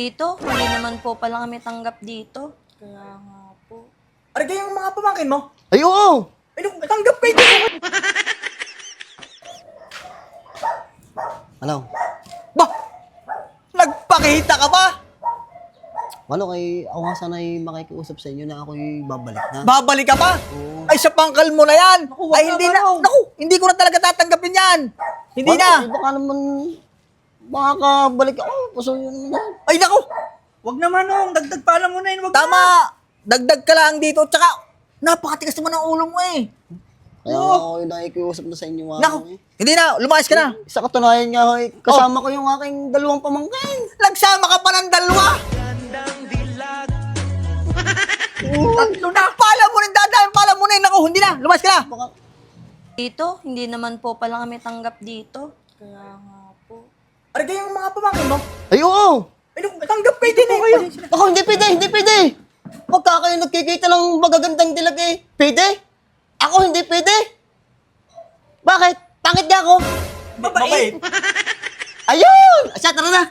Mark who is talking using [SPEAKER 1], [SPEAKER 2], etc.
[SPEAKER 1] Dito, hindi naman po pala kami tanggap dito. Kaya nga po.
[SPEAKER 2] Are yung mga pamangkin mo?
[SPEAKER 3] Ay, oo!
[SPEAKER 2] Ay, nung tanggap kayo dito.
[SPEAKER 3] Ano?
[SPEAKER 2] Ba? Nagpakita ka ba?
[SPEAKER 3] Ano kay ako nga sana'y makikiusap sa inyo na ako'y babalik na.
[SPEAKER 2] Babalik ka pa?
[SPEAKER 3] Oo.
[SPEAKER 2] Ay, sa pangkal mo na yan.
[SPEAKER 1] Naku, wag
[SPEAKER 2] Ay,
[SPEAKER 1] na,
[SPEAKER 2] hindi na.
[SPEAKER 1] Manong.
[SPEAKER 2] Naku, hindi ko na talaga tatanggapin yan. Hindi na.
[SPEAKER 3] Baka naman, makakabalik ako. Puso yun naman yan.
[SPEAKER 2] Ay, naku.
[SPEAKER 4] Wag naman nung, dagdag pa alam mo na yun, wag
[SPEAKER 2] Tama. Dagdag ka lang dito. Tsaka, napakatigas naman ang ulo mo eh.
[SPEAKER 3] Kaya nga ako'y nakikiusap na sa inyo nga.
[SPEAKER 2] Naku, hindi na. Lumayas ka na.
[SPEAKER 3] Sa katunayan nga, hoy, kasama ko yung aking dalawang pamangkin.
[SPEAKER 2] Nagsama ka pa ng dalawa. Tatlo na. Pala mo rin, dadahin. Pala mo rin. Naku, hindi na. Lumayas ka na.
[SPEAKER 3] Baka,
[SPEAKER 1] Dito, hindi naman po pala kami tanggap dito. Kaya nga po.
[SPEAKER 2] Are yung mga pamangkin mo?
[SPEAKER 3] ay, oo!
[SPEAKER 2] Ay, nung tanggap kayo din eh.
[SPEAKER 3] Ako, hindi pwede, hindi pwede! Pagka kayo nagkikita ng magagandang dilag eh, pwede? Ako, hindi pwede! Bakit? Pangit niya ako?
[SPEAKER 2] Mabait.
[SPEAKER 3] Ayun! Asya, tara na!